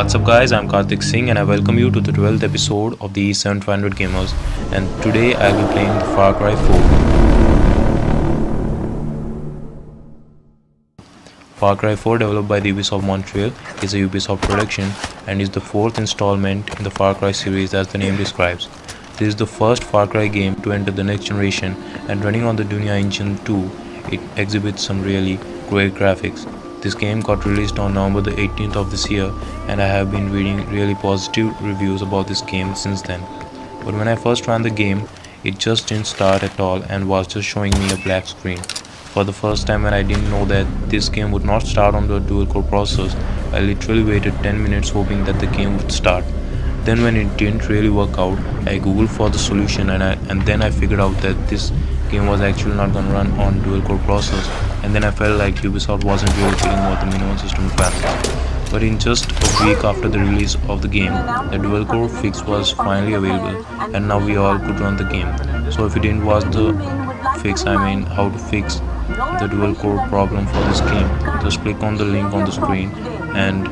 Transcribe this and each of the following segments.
What's up guys, I'm Karthik Singh and I welcome you to the 12th episode of the E7500 Gamers, and today I'll be playing the Far Cry 4. Far Cry 4, developed by the Ubisoft Montreal, is a Ubisoft production and is the fourth installment in the Far Cry series as the name describes. This is the first Far Cry game to enter the next generation, and running on the Dunia Engine 2, it exhibits some really great graphics. This game got released on November the 18th of this year, and I have been reading really positive reviews about this game since then. But when I first ran the game, it just didn't start at all and was just showing me a black screen. For the first time, when I didn't know that this game would not start on the dual core processor, I literally waited 10 minutes hoping that the game would start. Then when it didn't really work out, I googled for the solution and then I figured out that this game was actually not gonna run on dual core processors, and then I felt like Ubisoft wasn't really caring about the minimum system requirements. But in just a week after the release of the game, the dual core fix was finally available, and now we all could run the game. So if you didn't watch the fix, I mean how to fix the dual core problem for this game, just click on the link on the screen and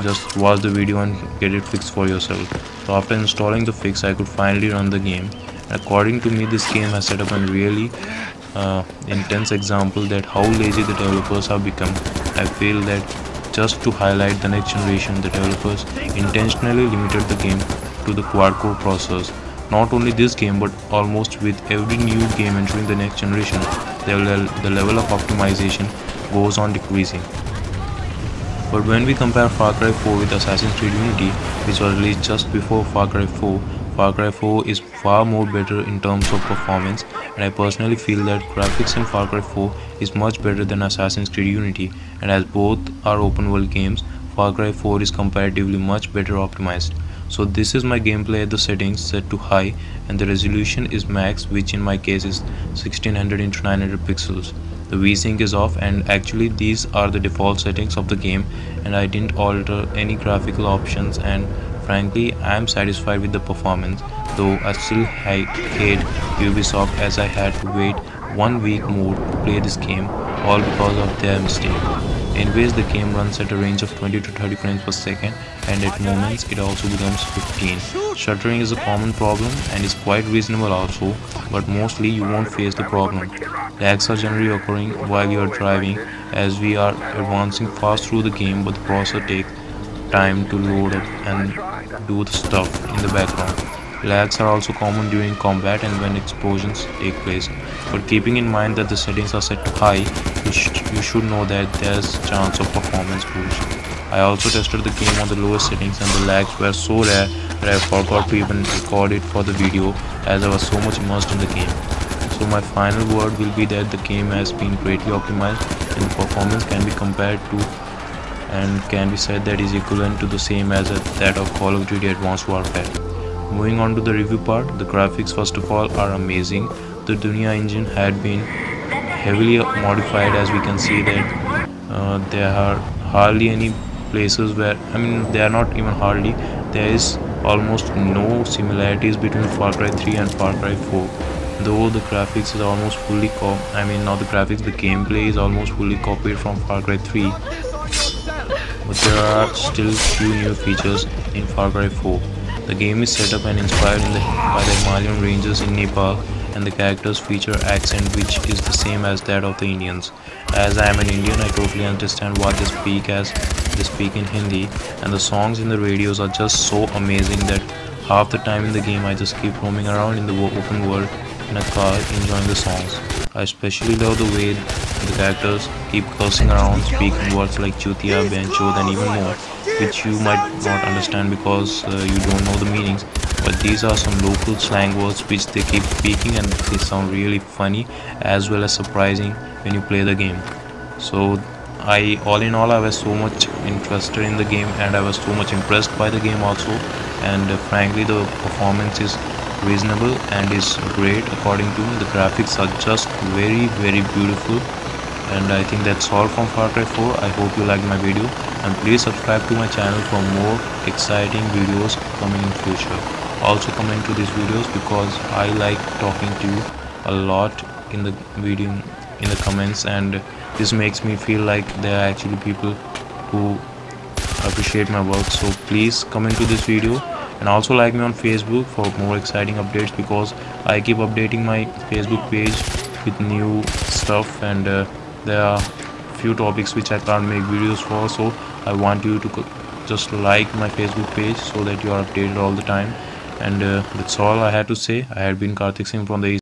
just watch the video and get it fixed for yourself. So after installing the fix, I could finally run the game. According to me, this game has set up a really intense example that how lazy the developers have become. I feel that just to highlight the next generation, the developers intentionally limited the game to the quad-core processors. Not only this game, but almost with every new game entering the next generation, the level of optimization goes on decreasing. But when we compare Far Cry 4 with Assassin's Creed Unity, which was released just before Far Cry 4, Far Cry 4 is far more better in terms of performance, and I personally feel that graphics in Far Cry 4 is much better than Assassin's Creed Unity, and as both are open world games, Far Cry 4 is comparatively much better optimized. So this is my gameplay at the settings set to high, and the resolution is max, which in my case is 1600 x 900 pixels. The VSync is off, and actually these are the default settings of the game, and I didn't alter any graphical options, and frankly I am satisfied with the performance, though I still hate Ubisoft as I had to wait 1 week more to play this game, all because of their mistake. Anyways, the game runs at a range of 20 to 30 frames per second, and at moments it also becomes 15. Stuttering is a common problem and is quite reasonable also, but mostly you won't face the problem. Lags are generally occurring while you are driving, as we are advancing fast through the game, but the processor takes time to load up and do the stuff in the background. Lags are also common during combat and when explosions take place, but keeping in mind that the settings are set to high, you should know that there's chance of performance boost. I also tested the game on the lowest settings, and the lags were so rare that I forgot to even record it for the video as I was so much immersed in the game. So my final word will be that the game has been greatly optimized, and the performance can be compared to and can be said that is equivalent to the same as that of Call of Duty Advanced Warfare. Moving on to the review part, the graphics first of all are amazing. The Dunia engine had been heavily modified, as we can see that there are hardly any places where, there are not even hardly, there is almost no similarities between Far Cry 3 and Far Cry 4. Though the graphics is almost fully not the graphics, the gameplay is almost fully copied from Far Cry 3. But there are still few new features in Far Cry 4. The game is set up and inspired by the Himalayan ranges in Nepal, and the characters feature accent which is the same as that of the Indians. As I am an Indian, I totally understand what they speak, as they speak in Hindi, and the songs in the radios are just so amazing that half the time in the game I just keep roaming around in the open world in a car enjoying the songs. I especially love the way the characters keep cursing around, speaking words like chutia, benchod and even more, which you might not understand because you don't know the meanings, but these are some local slang words which they keep speaking, and they sound really funny as well as surprising when you play the game. So all in all I was so much interested in the game, and I was so much impressed by the game also, and frankly the performance is reasonable and is great according to me. The graphics are just very beautiful, and I think that's all from Far Cry 4. I hope you liked my video, and please subscribe to my channel for more exciting videos coming in future. Also comment to these videos because I like talking to you a lot in the video, in the comments, and this makes me feel like there are actually people who appreciate my work. So please comment to this video and also like me on Facebook for more exciting updates, because I keep updating my Facebook page with new stuff, and there are few topics which I can't make videos for. So I want you to just like my Facebook page so that you are updated all the time. And that's all I had to say. I had been Karthik Singh from the